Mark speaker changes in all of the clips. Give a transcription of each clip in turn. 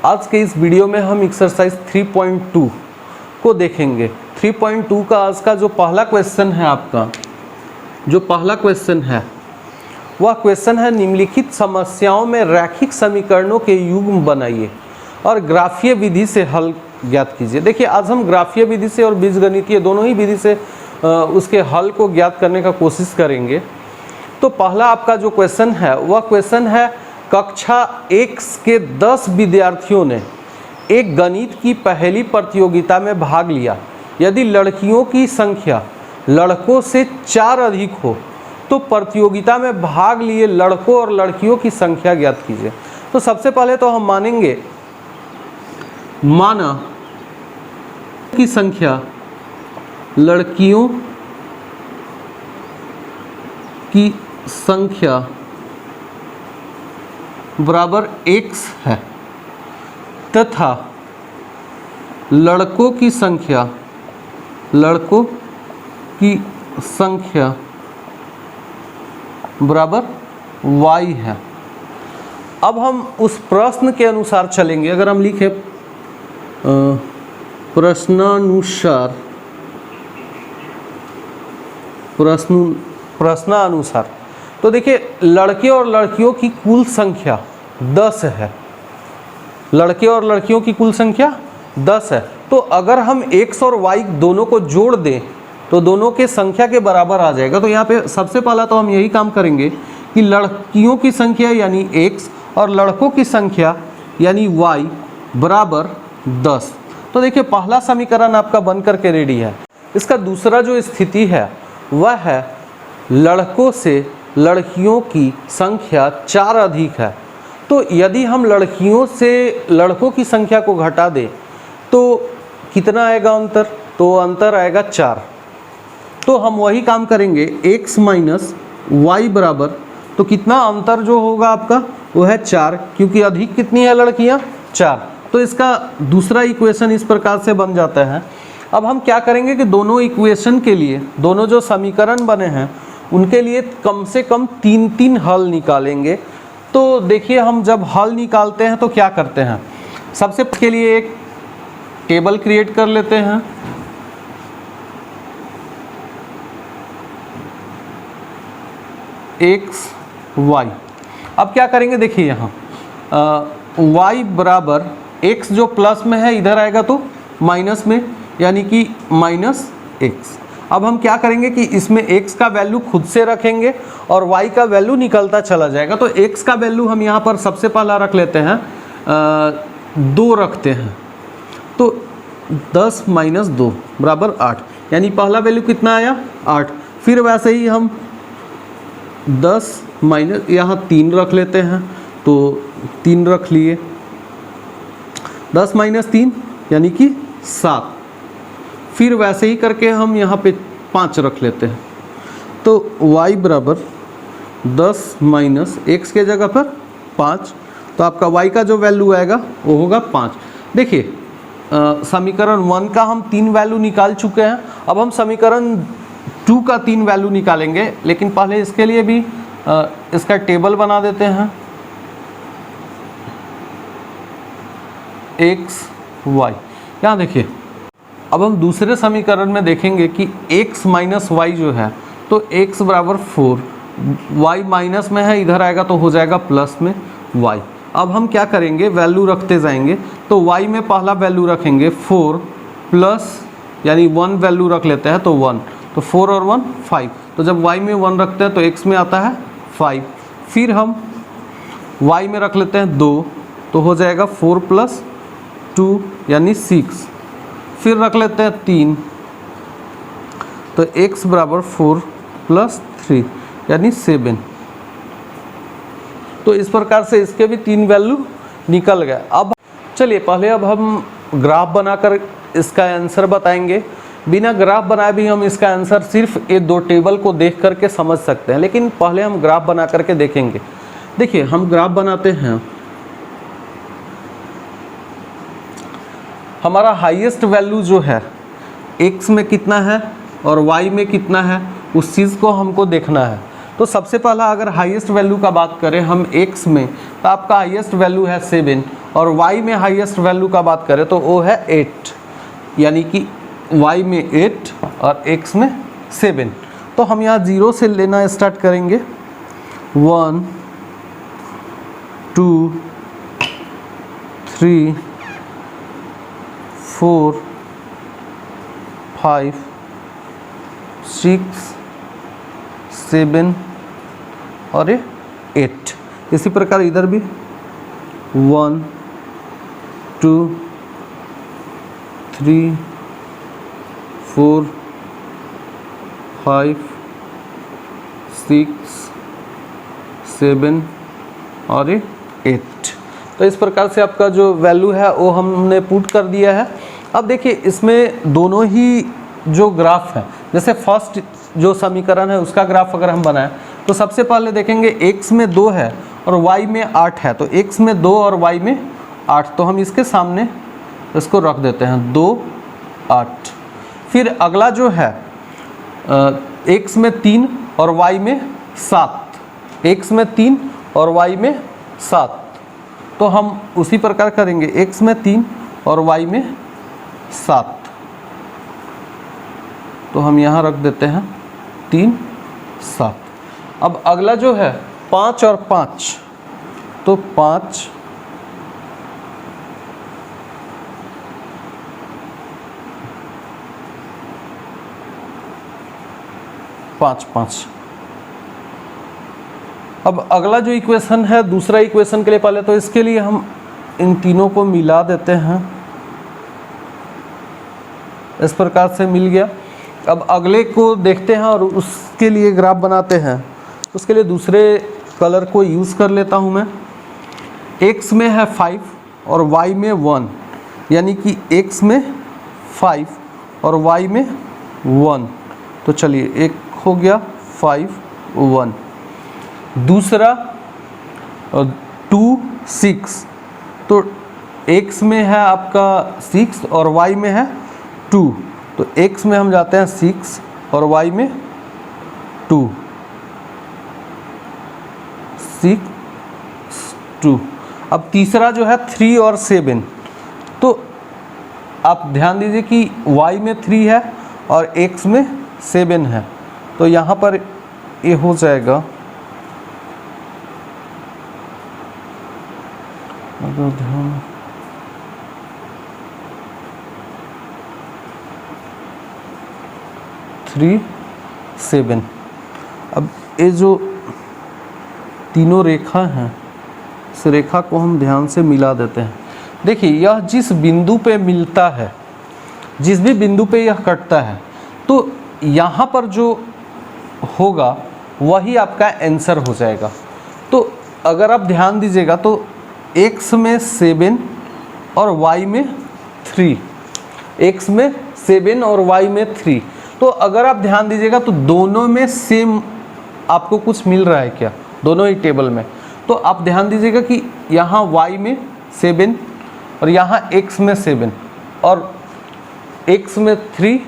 Speaker 1: आज के इस वीडियो में हम एक्सरसाइज 3.2 को देखेंगे। 3.2 का आज का जो पहला क्वेश्चन है आपका, जो पहला क्वेश्चन है वह क्वेश्चन है निम्नलिखित समस्याओं में रैखिक समीकरणों के युग्म बनाइए और ग्राफीय विधि से हल ज्ञात कीजिए। देखिए आज हम ग्राफीय विधि से और बीजगणितीय दोनों ही विधि से उसके हल को ज्ञात करने का कोशिश करेंगे। तो पहला आपका जो क्वेश्चन है वह क्वेश्चन है, कक्षा 1 के 10 विद्यार्थियों ने एक गणित की पहली प्रतियोगिता में भाग लिया। यदि लड़कियों की संख्या लड़कों से 4 अधिक हो तो प्रतियोगिता में भाग लिए लड़कों और लड़कियों की संख्या ज्ञात कीजिए। तो सबसे पहले तो हम मानेंगे, माना की संख्या लड़कियों की संख्या बराबर x है तथा लड़कों की संख्या बराबर y है। अब हम उस प्रश्न के अनुसार चलेंगे। अगर हम लिखें प्रश्नानुसार, तो देखिए लड़के और लड़कियों की कुल संख्या 10 है। लड़के और लड़कियों की कुल संख्या 10 है। तो अगर हम x और y दोनों को जोड़ दें तो दोनों के संख्या के बराबर आ जाएगा। तो यहाँ पे सबसे पहला तो हम यही काम करेंगे कि लड़कियों की संख्या यानी x और लड़कों की संख्या यानी y बराबर 10। तो देखिए पहला समीकरण आपका बन करके रेडी है। इसका दूसरा जो स्थिति है वह है लड़कों से लड़कियों की संख्या 4 अधिक है। तो यदि हम लड़कियों से लड़कों की संख्या को घटा दें तो कितना आएगा अंतर? तो अंतर आएगा 4। तो हम वही काम करेंगे, x माइनस वाई बराबर, तो कितना अंतर जो होगा आपका वो है 4, क्योंकि अधिक कितनी है लड़कियां? 4। तो इसका दूसरा इक्वेशन इस प्रकार से बन जाता है। अब हम क्या करेंगे कि दोनों इक्वेशन के लिए, दोनों जो समीकरण बने हैं उनके लिए कम से कम 3-3 हल निकालेंगे। तो देखिए हम जब हल निकालते हैं तो क्या करते हैं, सबसे के लिए एक टेबल क्रिएट कर लेते हैं। x y। अब क्या करेंगे, देखिए यहाँ y बराबर x जो प्लस में है इधर आएगा तो माइनस में, यानी कि माइनस x। अब हम क्या करेंगे कि इसमें x का वैल्यू खुद से रखेंगे और y का वैल्यू निकलता चला जाएगा। तो x का वैल्यू हम यहाँ पर सबसे पहला रख लेते हैं, 2 रखते हैं। तो 10 माइनस 2 बराबर 8, यानी पहला वैल्यू कितना आया? 8। फिर वैसे ही हम 10 माइनस यहाँ 3 रख लेते हैं, तो 3 रख लिए। 10 माइनस 3 यानी कि 7। फिर वैसे ही करके हम यहाँ पे 5 रख लेते हैं। तो y बराबर 10 माइनस x के जगह पर 5, तो आपका y का जो वैल्यू आएगा वो होगा 5। देखिए समीकरण 1 का हम 3 वैल्यू निकाल चुके हैं। अब हम समीकरण 2 का 3 वैल्यू निकालेंगे, लेकिन पहले इसके लिए भी इसका टेबल बना देते हैं। x y, यहाँ देखिए अब हम दूसरे समीकरण में देखेंगे कि x माइनस वाई जो है, तो x बराबर 4, y माइनस में है इधर आएगा तो हो जाएगा प्लस में y। अब हम क्या करेंगे, वैल्यू रखते जाएंगे। तो y में पहला वैल्यू रखेंगे 4 प्लस, यानी 1 वैल्यू रख लेते हैं तो 1, तो 4 और 1 5। तो जब y में 1 रखते हैं तो x में आता है 5। फिर हम y में रख लेते हैं 2, तो हो जाएगा 4 प्लस 2 यानी 6। फिर रख लेते हैं 3, तो x बराबर 4 प्लस 3 यानी 7। तो इस प्रकार से इसके भी 3 वैल्यू निकल गए। अब चलिए पहले अब हम ग्राफ बनाकर इसका आंसर बताएंगे। बिना ग्राफ बनाए भी हम इसका आंसर सिर्फ ये 2 टेबल को देख करके समझ सकते हैं, लेकिन पहले हम ग्राफ बना करके देखेंगे। देखिए हम ग्राफ बनाते हैं। हमारा हाईएस्ट वैल्यू जो है x में कितना है और y में कितना है, उस चीज़ को हमको देखना है। तो सबसे पहला अगर हाईएस्ट वैल्यू का बात करें हम x में, तो आपका हाईएस्ट वैल्यू है 7 और y में हाईएस्ट वैल्यू का बात करें तो वो है 8, यानी कि y में 8 और x में 7। तो हम यहाँ 0 से लेना स्टार्ट करेंगे। 1 2 3 4 5 6 7 और ये 8। इसी प्रकार इधर भी 1 2 3 4 5 6 7 और ये 8। तो इस प्रकार से आपका जो वैल्यू है वो हमने पुट कर दिया है। अब देखिए इसमें दोनों ही जो ग्राफ है, जैसे फर्स्ट जो समीकरण है उसका ग्राफ अगर हम बनाएं तो सबसे पहले देखेंगे x में 2 है और y में 8 है, तो x में 2 और y में 8, तो हम इसके सामने इसको रख देते हैं 2 8। फिर अगला जो है x में 3 और y में 7, x में 3 और y में 7, तो हम उसी प्रकार करेंगे x में 3 और y में 7, तो हम यहाँ रख देते हैं 3 7। अब अगला जो है 5 और 5, तो 5 5 5। अब अगला जो इक्वेशन है दूसरा इक्वेशन के लिए पहले तो इसके लिए हम इन तीनों को मिला देते हैं, इस प्रकार से मिल गया। अब अगले को देखते हैं और उसके लिए ग्राफ बनाते हैं। उसके लिए दूसरे कलर को यूज़ कर लेता हूं मैं। x में है 5 और y में 1, यानी कि x में 5 और y में 1, तो चलिए एक हो गया 5 1। दूसरा 2 6, तो x में है आपका 6 और y में है 2, तो x में हम जाते हैं 6 और y में 2 6 2। अब तीसरा जो है 3 और 7, तो आप ध्यान दीजिए कि y में 3 है और x में 7 है, तो यहाँ पर ये हो जाएगा, अगर ध्यान 3 7। अब ये जो तीनों रेखा हैं इस रेखा को हम ध्यान से मिला देते हैं। देखिए यह जिस बिंदु पे मिलता है, जिस भी बिंदु पे यह कटता है, तो यहाँ पर जो होगा वही आपका आंसर हो जाएगा। तो अगर आप ध्यान दीजिएगा तो x में 7 और y में 3, x में 7 और y में 3, तो अगर आप ध्यान दीजिएगा तो दोनों में सेम आपको कुछ मिल रहा है क्या, दोनों ही टेबल में। तो आप ध्यान दीजिएगा कि यहाँ y में 7 और यहाँ x में 7 और x में 3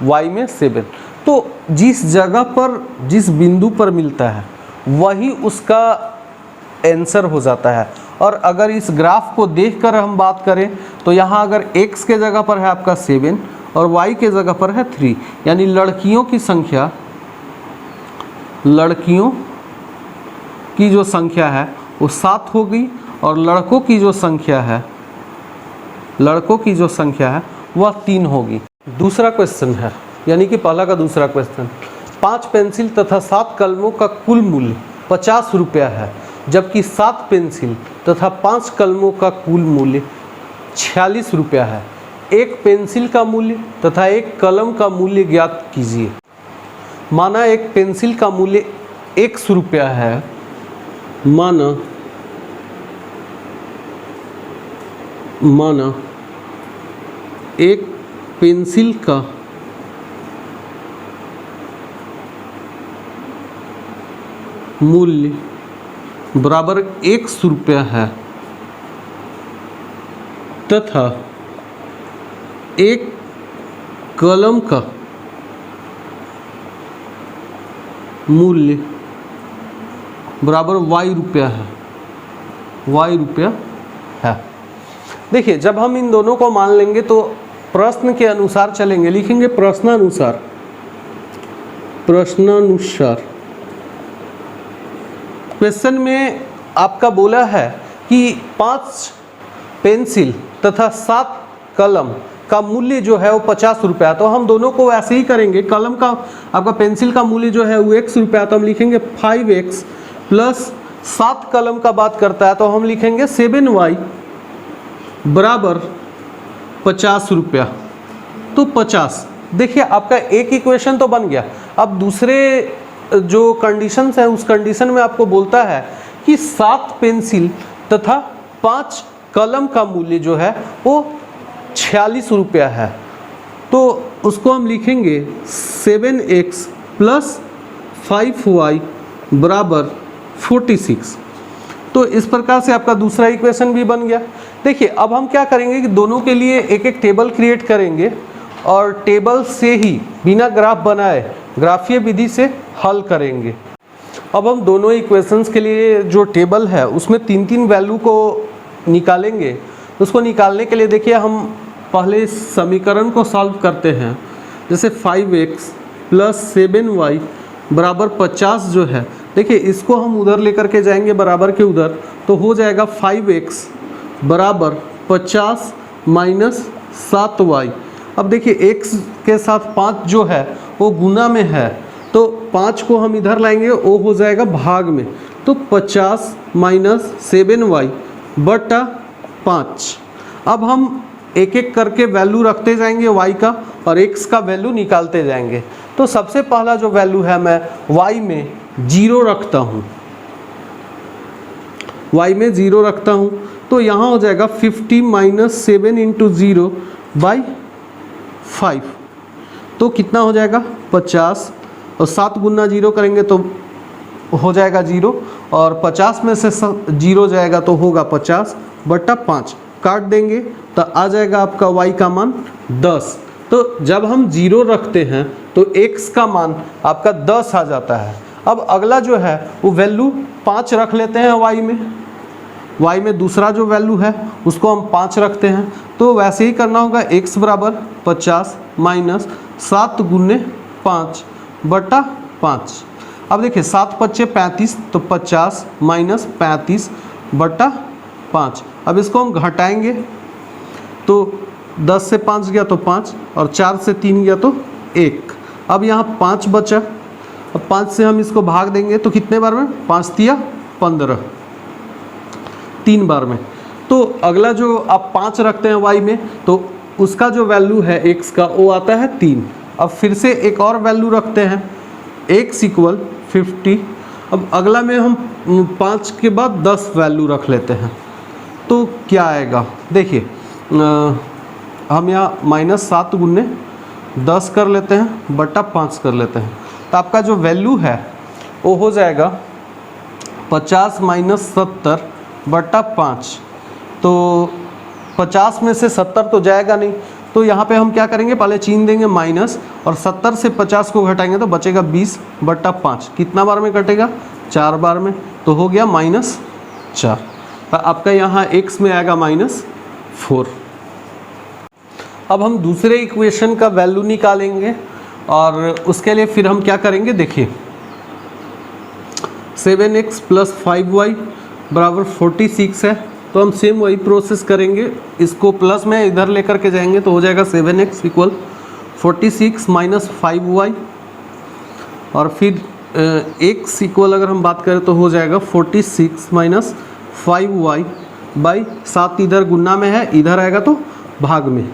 Speaker 1: y में 7, तो जिस जगह पर जिस बिंदु पर मिलता है वही उसका आंसर हो जाता है। और अगर इस ग्राफ को देखकर हम बात करें तो यहाँ अगर x के जगह पर है आपका 7 और y के जगह पर है 3, यानी लड़कियों की संख्या, लड़कियों की जो संख्या है वो 7 हो गई और लड़कों की जो संख्या है, लड़कों की जो संख्या है वह 3 होगी। दूसरा क्वेश्चन है, यानी कि पहला का दूसरा क्वेश्चन, 5 पेंसिल तथा 7 कलमों का कुल मूल्य 50 रुपया है, जबकि 7 पेंसिल तथा 5 कलमों का कुल मूल्य 46 रुपया है। एक पेंसिल का मूल्य तथा एक कलम का मूल्य ज्ञात कीजिए। माना एक पेंसिल का मूल्य 100 रुपया है, माना एक पेंसिल का मूल्य बराबर 100 रुपया है तथा एक कलम का मूल्य बराबर y रुपया है, y रुपया है। देखिए जब हम इन दोनों को मान लेंगे तो प्रश्न के अनुसार चलेंगे, लिखेंगे प्रश्नानुसार, प्रश्नानुसार। क्वेश्चन में आपका बोला है कि 5 पेंसिल तथा 7 कलम का मूल्य जो है वो 50 रुपया, तो हम दोनों को ऐसे ही करेंगे। कलम का आपका पेंसिल का मूल्य जो है वो x रुपया, तो हम लिखेंगे 5x प्लस 7 कलम का बात करता है तो हम लिखेंगे 7y बराबर 50 रुपया। तो 50, देखिए आपका एक इक्वेशन तो बन गया। अब दूसरे जो कंडीशंस है उस कंडीशन में आपको बोलता है कि 7 पेंसिल तथा 5 कलम का मूल्य जो है वो 46 रुपया है, तो उसको हम लिखेंगे 7x प्लस 5y बराबर 46। तो इस प्रकार से आपका दूसरा इक्वेशन भी बन गया। देखिए अब हम क्या करेंगे कि दोनों के लिए एक एक टेबल क्रिएट करेंगे और टेबल से ही बिना ग्राफ बनाए ग्राफीय विधि से हल करेंगे। अब हम दोनों इक्वेशंस के लिए जो टेबल है उसमें 3-3 वैल्यू को निकालेंगे। उसको निकालने के लिए देखिए हम पहले इस समीकरण को सॉल्व करते हैं। जैसे 5x प्लस 7y बराबर 50 जो है, देखिए इसको हम उधर लेकर के जाएंगे बराबर के उधर, तो हो जाएगा 5x बराबर 50 माइनस 7y। अब देखिए x के साथ 5 जो है वो गुना में है, तो 5 को हम इधर लाएंगे, वो हो जाएगा भाग में, तो 50 माइनस 7y बटा 5। अब हम एक एक करके वैल्यू रखते जाएंगे y का और x का वैल्यू निकालते जाएंगे। तो सबसे पहला जो वैल्यू है मैं y में 0 रखता हूँ, y में 0 रखता हूँ, तो यहाँ हो जाएगा 50 माइनस 7 इंटू 0 बाई 5, तो कितना हो जाएगा 50, और 7 गुना 0 करेंगे तो हो जाएगा 0, और 50 में से 0 जाएगा तो होगा 50 बटा 5, काट देंगे तो आ जाएगा आपका y का मान 10। तो जब हम 0 रखते हैं तो x का मान आपका 10 आ जाता है। अब अगला जो है वो वैल्यू 5 रख लेते हैं y में दूसरा जो वैल्यू है उसको हम 5 रखते हैं, तो वैसे ही करना होगा x बराबर 50 माइनस 7 गुने 5 बटा 5। अब देखिए 7 पच्चे 35, तो 50 माइनस 35 बटा 5। अब इसको हम घटाएंगे तो 10 से 5 गया तो 5, और 4 से 3 गया तो 1। अब यहाँ 5 बचा, अब 5 से हम इसको भाग देंगे तो कितने बार में, 5 तिया 15, 3 बार में। तो अगला जो आप 5 रखते हैं y में, तो उसका जो वैल्यू है x का वो आता है 3। अब फिर से एक और वैल्यू रखते हैं x इक्वल 50। अब अगला में हम 5 के बाद 10 वैल्यू रख लेते हैं, तो क्या आएगा, देखिए हम यहाँ माइनस 7 गुने 10 कर लेते हैं बटा 5 कर लेते हैं, तो आपका जो वैल्यू है वो हो जाएगा 50 माइनस 70 बटा 5। तो 50 में से 70 तो जाएगा नहीं, तो यहाँ पे हम क्या करेंगे, पहले चिन्ह देंगे माइनस, और 70 से 50 को घटाएंगे तो बचेगा 20 बटा 5। कितना बार में कटेगा, 4 बार में, तो हो गया -4। तो आपका यहाँ x में आएगा -4। अब हम दूसरे इक्वेशन का वैल्यू निकालेंगे और उसके लिए फिर हम क्या करेंगे, देखिए 7x प्लस 5y बराबर 46 है, तो हम सेम वही प्रोसेस करेंगे, इसको प्लस में इधर लेकर के जाएंगे तो हो जाएगा 7x इक्वल 46 माइनस 5y, और फिर x इक्वल अगर हम बात करें तो हो जाएगा 46 माइनस 5y बाई 7, इधर गुना में है, इधर आएगा तो भाग में।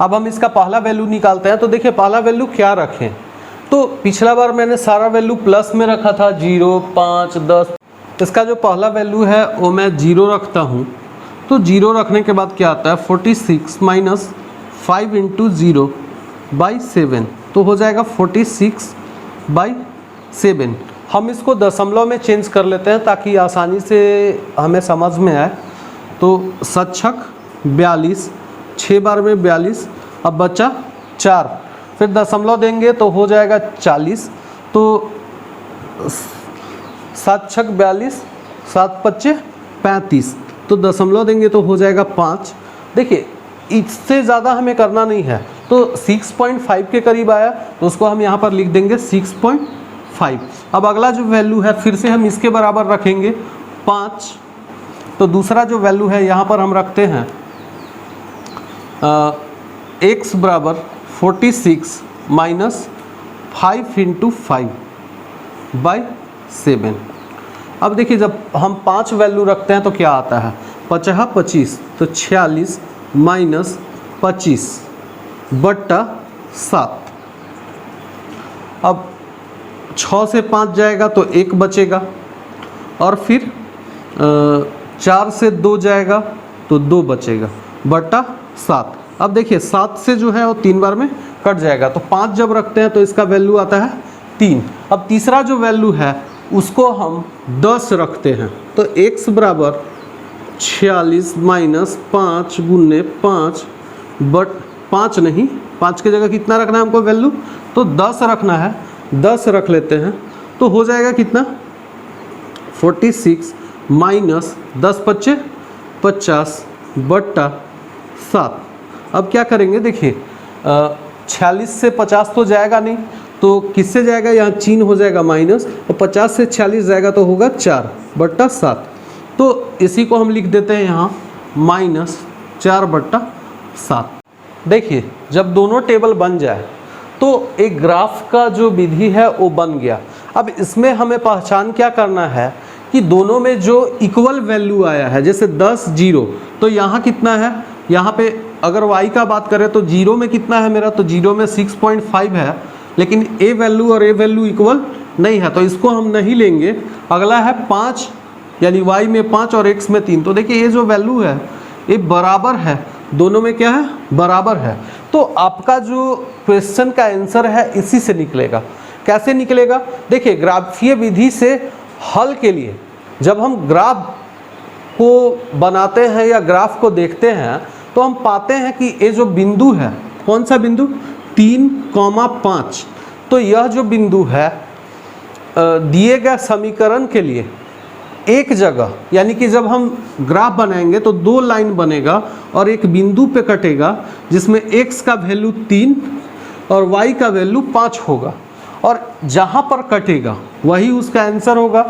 Speaker 1: अब हम इसका पहला वैल्यू निकालते हैं, तो देखिए पहला वैल्यू क्या रखें, तो पिछला बार मैंने सारा वैल्यू प्लस में रखा था, 0, 5, 10। इसका जो पहला वैल्यू है वो मैं 0 रखता हूँ, तो 0 रखने के बाद क्या आता है, 46 माइनस 5 इंटू 0 बाई 7, तो हो जाएगा 46 बाई 7। हम इसको दशमलव में चेंज कर लेते हैं ताकि आसानी से हमें समझ में आए। तो 7×6 42, 6 बार में 42, अब बचा 4, फिर दशमलव देंगे तो हो जाएगा 40, तो 7 छक 42, 7 पच्चे 35, तो दशमलव देंगे तो हो जाएगा 5। देखिए इससे ज़्यादा हमें करना नहीं है, तो 6.5 के करीब आया तो उसको हम यहाँ पर लिख देंगे 6.5। अब अगला जो वैल्यू है फिर से हम इसके बराबर रखेंगे 5, तो दूसरा जो वैल्यू है यहाँ पर हम रखते हैं x बराबर 46 माइनस 5 इंटू 5/7। अब देखिए जब हम 5 वैल्यू रखते हैं तो क्या आता है, 50 25 तो 46 माइनस 25/7। अब 6 से 5 जाएगा तो 1 बचेगा, और फिर 4 से 2 जाएगा तो 2 बचेगा बटा 7। अब देखिए 7 से जो है वो 3 बार में कट जाएगा, तो 5 जब रखते हैं तो इसका वैल्यू आता है 3। अब तीसरा जो वैल्यू है उसको हम 10 रखते हैं, तो x बराबर 46 माइनस 5 गुने 5 बट 5 नहीं, 5 की जगह कितना रखना है हमको वैल्यू, तो 10 रखना है, 10 रख लेते हैं तो हो जाएगा कितना 46 माइनस 10 पच्चे 50/7। अब क्या करेंगे, देखिए 46 से 50 तो जाएगा नहीं, तो किससे जाएगा, यहाँ चिन्ह हो जाएगा माइनस, और 50 से 46 जाएगा तो होगा 4/7। तो इसी को हम लिख देते हैं यहाँ माइनस 4/7। देखिए जब दोनों टेबल बन जाए तो एक ग्राफ का जो विधि है वो बन गया। अब इसमें हमें पहचान क्या करना है कि दोनों में जो इक्वल वैल्यू आया है, जैसे 10 0, तो यहाँ कितना है, यहाँ पे अगर y का बात करें तो 0 में कितना है मेरा, तो 0 में 6.5 है, लेकिन a वैल्यू और a वैल्यू इक्वल नहीं है तो इसको हम नहीं लेंगे। अगला है 5, यानी y में 5 और x में 3, तो देखिए ये जो वैल्यू है ये बराबर है, दोनों में क्या है, बराबर है। तो आपका जो क्वेश्चन का आंसर है इसी से निकलेगा। कैसे निकलेगा, देखिए ग्राफीय विधि से हल के लिए जब हम ग्राफ को बनाते हैं या ग्राफ को देखते हैं तो हम पाते हैं कि ये जो बिंदु है, कौन सा बिंदु, 3,5, तो यह जो बिंदु है दिए गए समीकरण के लिए एक जगह, यानी कि जब हम ग्राफ बनाएंगे तो 2 लाइन बनेगा और एक बिंदु पे कटेगा जिसमें x का वैल्यू 3 और y का वैल्यू 5 होगा, और जहाँ पर कटेगा वही उसका आंसर होगा।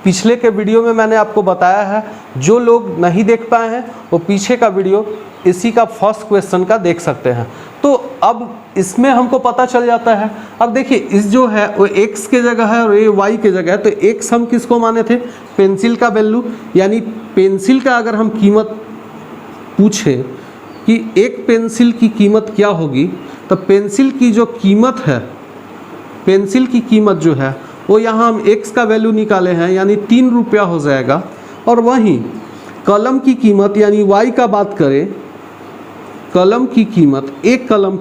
Speaker 1: पिछले के वीडियो में मैंने आपको बताया है, जो लोग नहीं देख पाए हैं वो पीछे का वीडियो इसी का फर्स्ट क्वेश्चन का देख सकते हैं। तो अब इसमें हमको पता चल जाता है। अब देखिए इस जो है वो x के जगह है और ये y के जगह है, तो x हम किसको माने थे, पेंसिल का वैल्यू, यानी पेंसिल का अगर हम कीमत पूछे कि एक पेंसिल की कीमत क्या होगी, तो पेंसिल की जो कीमत है, पेंसिल की कीमत जो है वो यहाँ हम x का वैल्यू निकाले हैं, यानी 3 रुपया हो जाएगा। और वहीं कलम की कीमत यानी y का बात करें, कलम की कीमत, एक कलम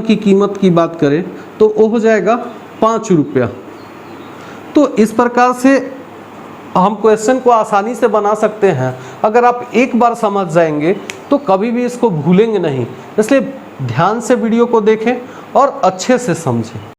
Speaker 1: की कीमत की बात करें तो वो हो जाएगा 5 रुपया। तो इस प्रकार से हम क्वेश्चन को आसानी से बना सकते हैं। अगर आप एक बार समझ जाएंगे तो कभी भी इसको भूलेंगे नहीं, इसलिए ध्यान से वीडियो को देखें और अच्छे से समझें।